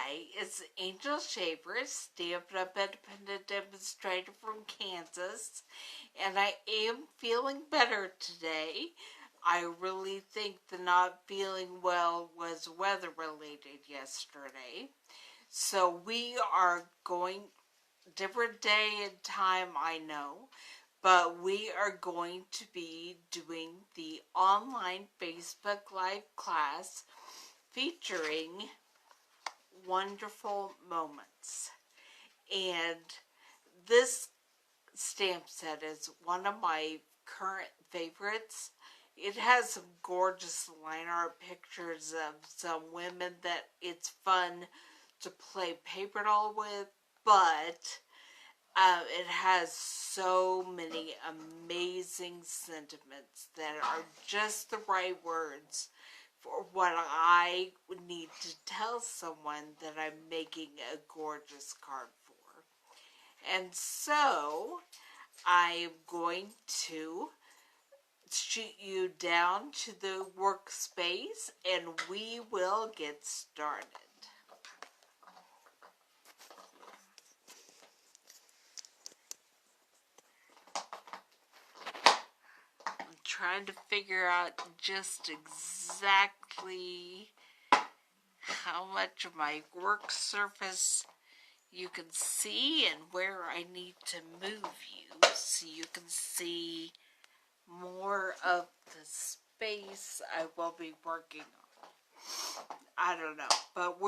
Hi, it's Angel Shaver, Stampin Up Independent Demonstrator from Kansas, and I am feeling better today. I really think the not feeling well was weather related yesterday. So we are going, different day and time, I know, but we are going to be doing the online Facebook Live class featuring wonderful moments. And this stamp set is one of my current favorites. It has some gorgeous line art pictures of some women that it's fun to play paper doll with, but it has so many amazing sentiments that are just the right words for what I would need to tell someone that I'm making a gorgeous card for. And so I am going to shoot you down to the workspace and we will get started. I'm trying to figure out just exactly how much of my work surface you can see and where I need to move you so you can see more of the space I will be working on. I don't know, but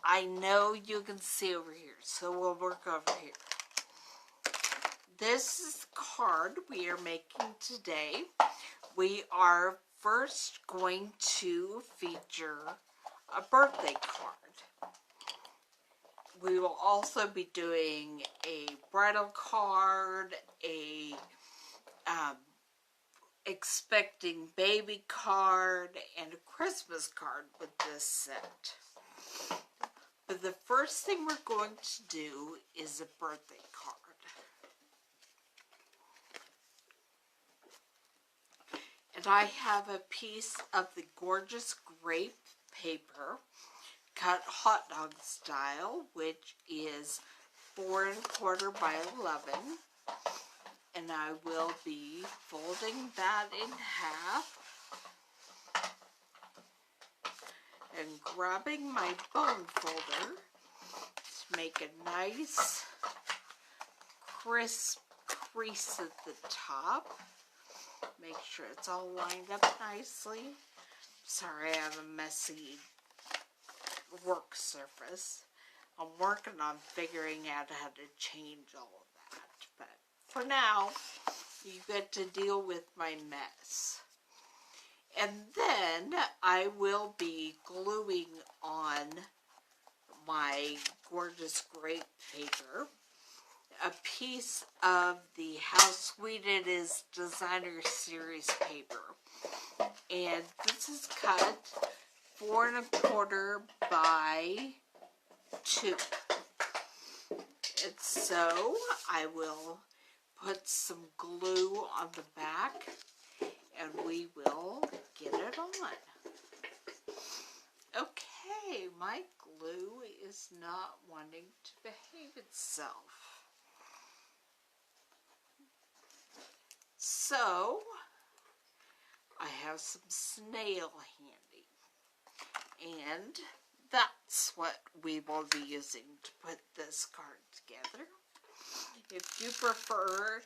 I know you can see over here, so we'll work over here. This is the card we are making today. We are first going to feature a birthday card. We will also be doing a bridal card, a expecting baby card, and a Christmas card with this set. But the first thing we're going to do is a birthday card. And I have a piece of the gorgeous grape paper cut hot dog style, which is 4 1/4 by 11, and I will be folding that in half and grabbing my bone folder to make a nice crisp crease at the top. Make sure it's all lined up nicely. Sorry, I have a messy work surface. I'm working on figuring out how to change all of that, but for now you get to deal with my mess. And then I will be gluing on my gorgeous grape paper a piece of the How Sweet It Is Designer Series paper, and this is cut 4 1/4 by 2. And so I will put some glue on the back and we will get it on. Okay, my glue is not wanting to behave itself. So I have some snail handy, and that's what we will be using to put this card together. If you prefer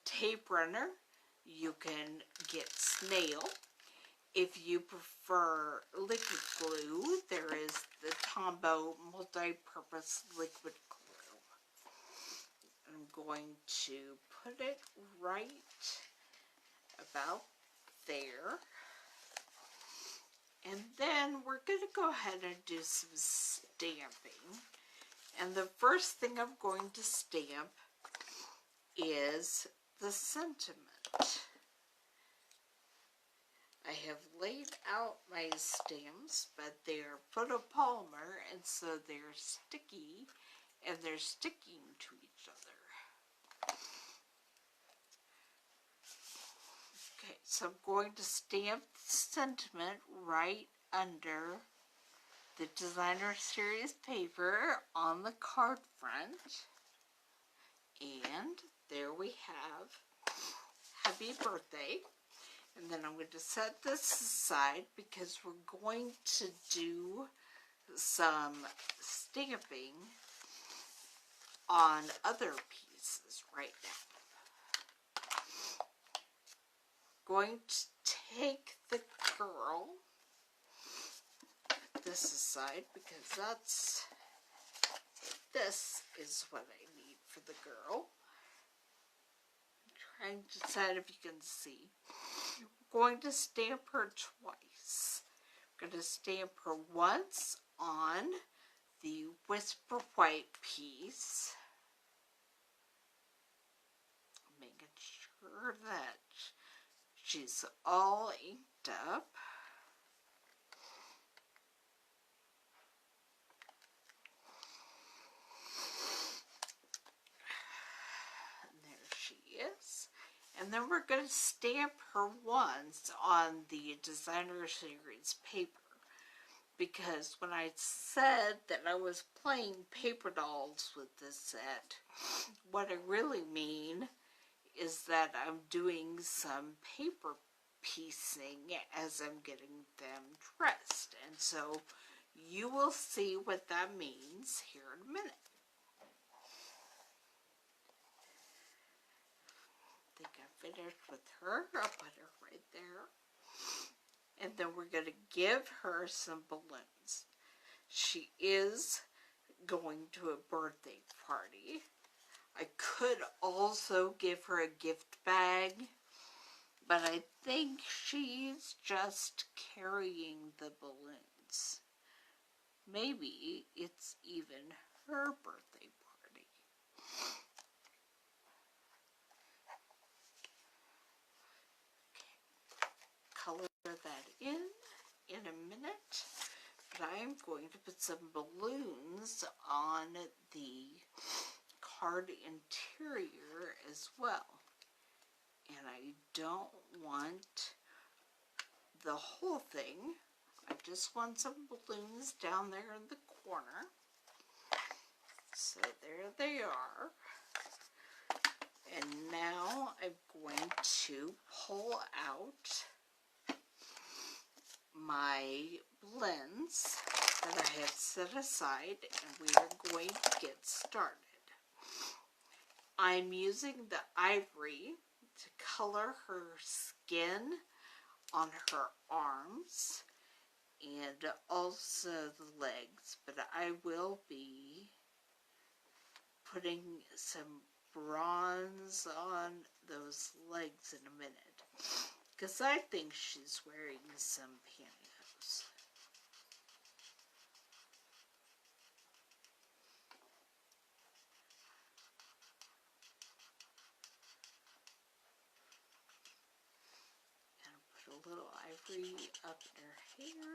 tape runner, you can get snail. If you prefer liquid glue, there is the Tombow multi-purpose liquid glue. I'm going to put it right about there. And then we're going to go ahead and do some stamping. And the first thing I'm going to stamp is the sentiment. I have laid out my stamps, but they're photopolymer, and so they're sticky, and they're sticking to each other. Okay, so I'm going to stamp the sentiment right under the designer series paper on the card front. And there we have happy birthday. And then I'm going to set this aside because we're going to do some stamping on other pieces right now. Going to take the girl, put this aside because this is what I need for the girl. I'm trying to decide if you can see. I'm going to stamp her twice. I'm going to stamp her once on the Whisper White piece, making sure that she's all inked up. And there she is. And then we're going to stamp her once on the designer series paper. Because when I said that I was playing paper dolls with this set, what I really mean is that I'm doing some paper piecing as I'm getting them dressed. And so you will see what that means here in a minute. I think I finished with her. I'll put her right there. And then we're going to give her some balloons. She is going to a birthday party. I could also give her a gift bag, but I think she's just carrying the balloons. Maybe it's even her birthday party. Color that in a minute, but I am going to put some balloons on the card interior as well. And I don't want the whole thing. I just want some balloons down there in the corner. So there they are. And now I'm going to pull out my blends that I have set aside, and we are going to get started. I'm using the ivory to color her skin on her arms and also the legs, but I will be putting some bronze on those legs in a minute, because I think she's wearing some pantyhose. And put a little ivory up in her hair.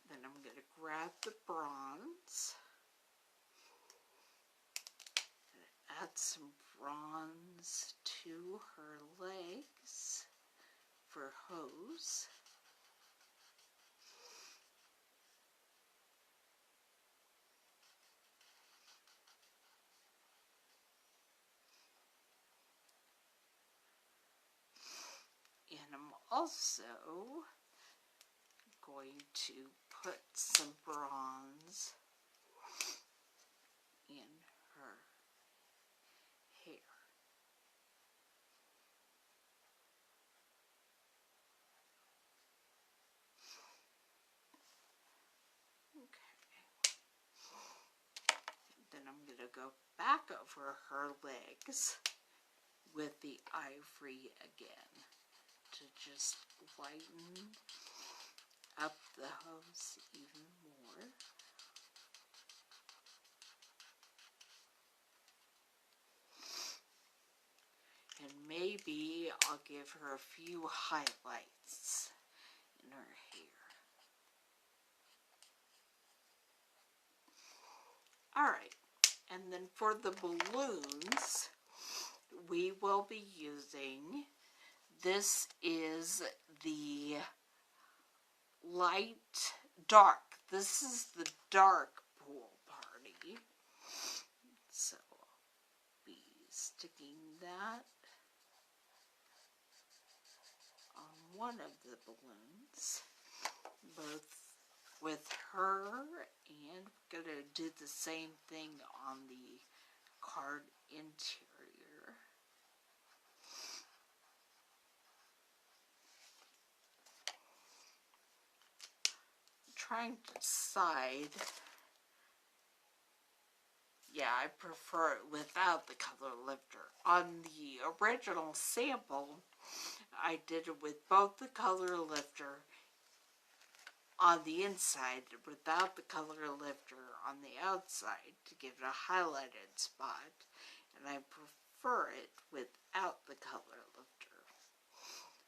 Then I'm going to grab the bronze. Add some bronze to her legs for hose. And I'm also going to put some bronze in her hair. Okay. Then I'm going to go back over her legs with the ivory again to just lighten up the hose even more. And maybe I'll give her a few highlights in her hair. Alright, and then for the balloons, we will be using, this is the light, dark. This is the dark pool party. So I'll be sticking that on one of the balloons, both with her, and we're going to do the same thing on the card interior. I'm trying to decide. Yeah, I prefer it without the color lifter. On the original sample, I did it with both the color lifter on the inside without the color lifter on the outside to give it a highlighted spot, and I prefer it without the color lifter.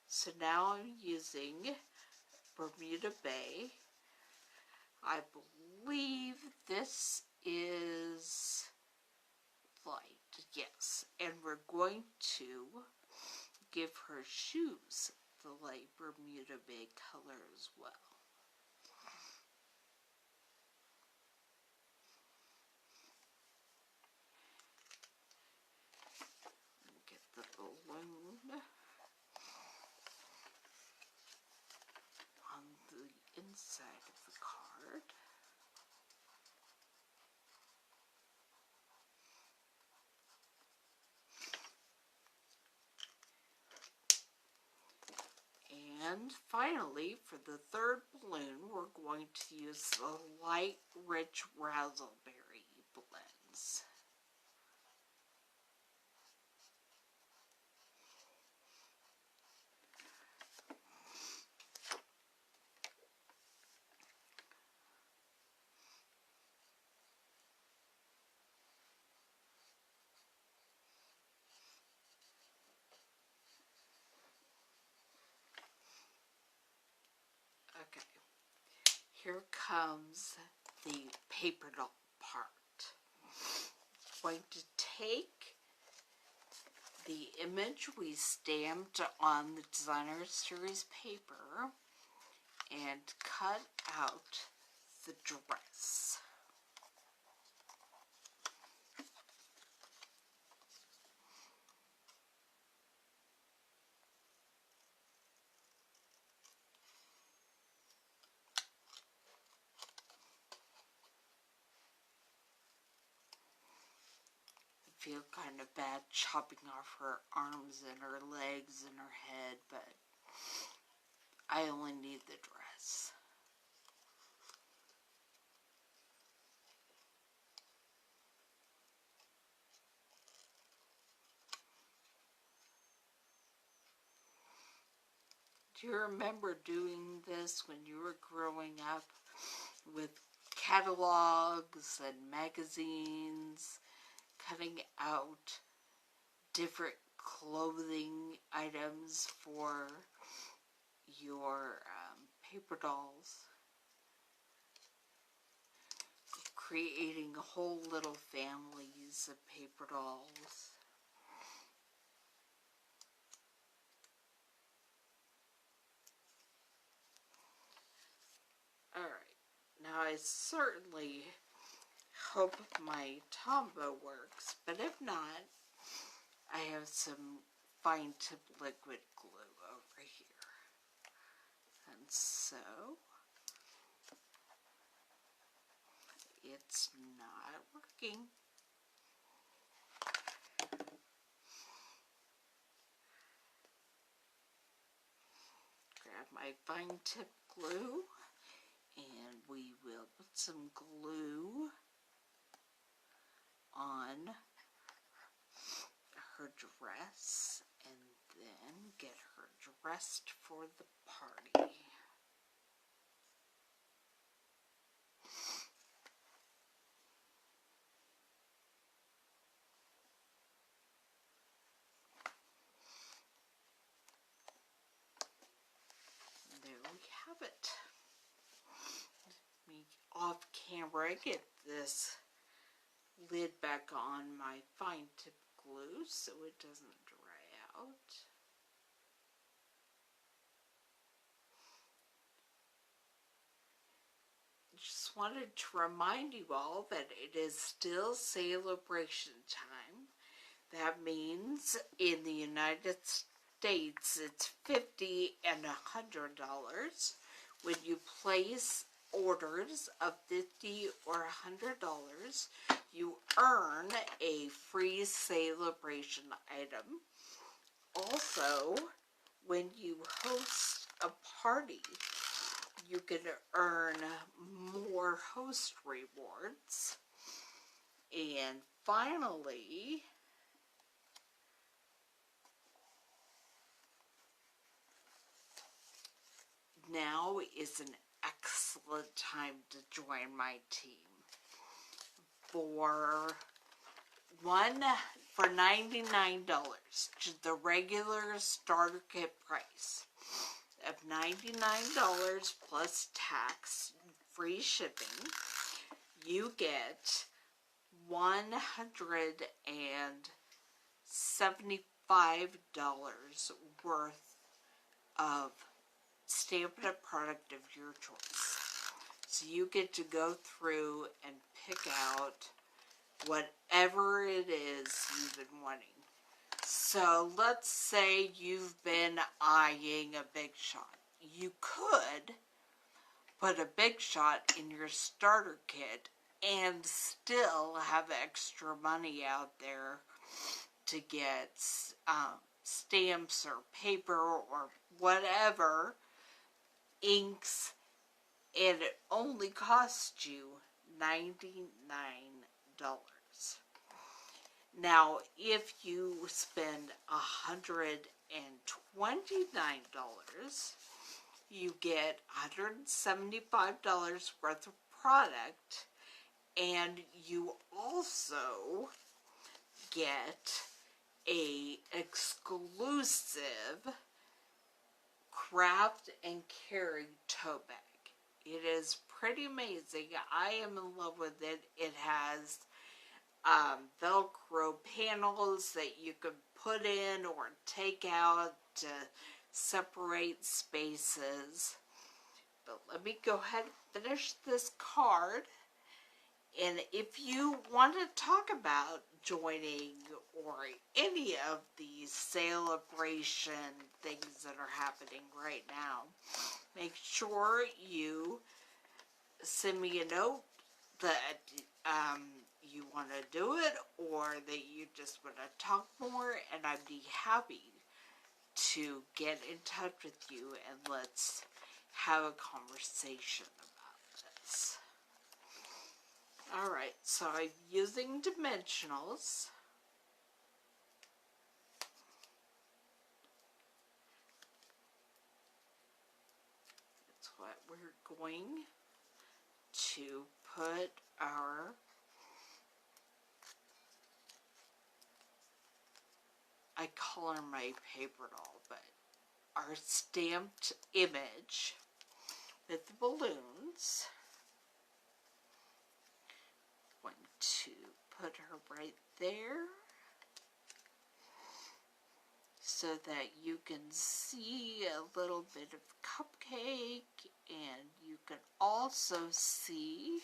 So now I'm using Bermuda Bay. I believe this is light, yes, and we're going to give her shoes the light Bermuda Bay color as well. Get the balloon on the inside of the card. And finally, for the third balloon, we're going to use the light, rich razzleberry blends. Okay, here comes the paper doll part. I'm going to take the image we stamped on the Designer Series paper and cut out the dress. I feel kind of bad chopping off her arms and her legs and her head, but I only need the dress. Do you remember doing this when you were growing up with catalogs and magazines, cutting out different clothing items for your paper dolls, creating whole little families of paper dolls? Alright, now I certainly hope my Tombow works, but if not, I have some fine tip liquid glue over here. And so, it's not working. Grab my fine tip glue, and we will put some glue on her dress and then get her dressed for the party. There we have it. Let me off camera get this lid back on my fine tip glue so it doesn't dry out. just wanted to remind you all that it is still celebration time. That means in the United States it's $50 and $100. When you place orders of $50 or $100, you earn a free celebration item. Also, when you host a party, you can earn more host rewards. And finally, now is an excellent time to join my team. For $99, the regular starter kit price of $99 plus tax, free shipping, you get $175 worth of Stampin' Up! Product of your choice. So you get to go through and pick out whatever it is you've been wanting. So let's say you've been eyeing a Big Shot. You could put a Big Shot in your starter kit and still have extra money out there to get stamps or paper or whatever, inks, and it only costs you $99. Now, if you spend $129, you get $175 worth of product, and you also get a exclusive craft and carry tote bag. It is pretty amazing. I am in love with it. It has Velcro panels that you can put in or take out to separate spaces. But let me go ahead and finish this card. And if you want to talk about joining or any of these celebration things that are happening right now, make sure you send me a note that you want to do it or that you just want to talk more, and I'd be happy to get in touch with you and let's have a conversation about this. Alright, so I'm using dimensionals. That's what we're going to put our I color my paper doll, but our stamped image with the balloons. Going to put her right there so that you can see a little bit of cupcake, and you can also see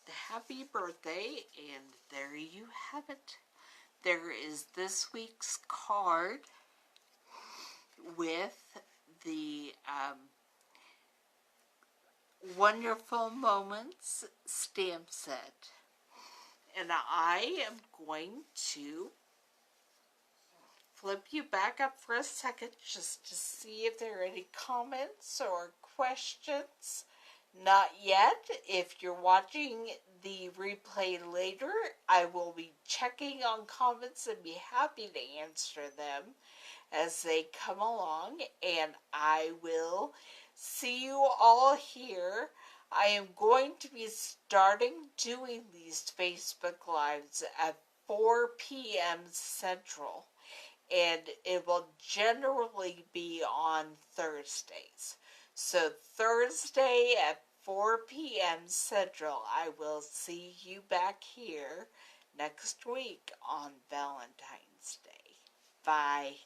the happy birthday, and there you have it. There is this week's card with the Wonderful Moments stamp set. And I am going to flip you back up for a second just to see if there are any comments or questions. Not yet. If you're watching the replay later, I will be checking on comments and be happy to answer them as they come along, and I will see you all here. I am going to be starting doing these Facebook Lives at 4 p.m. Central, and it will generally be on Thursdays. So Thursday at 4 p.m. Central, I will see you back here next week on Valentine's Day. Bye.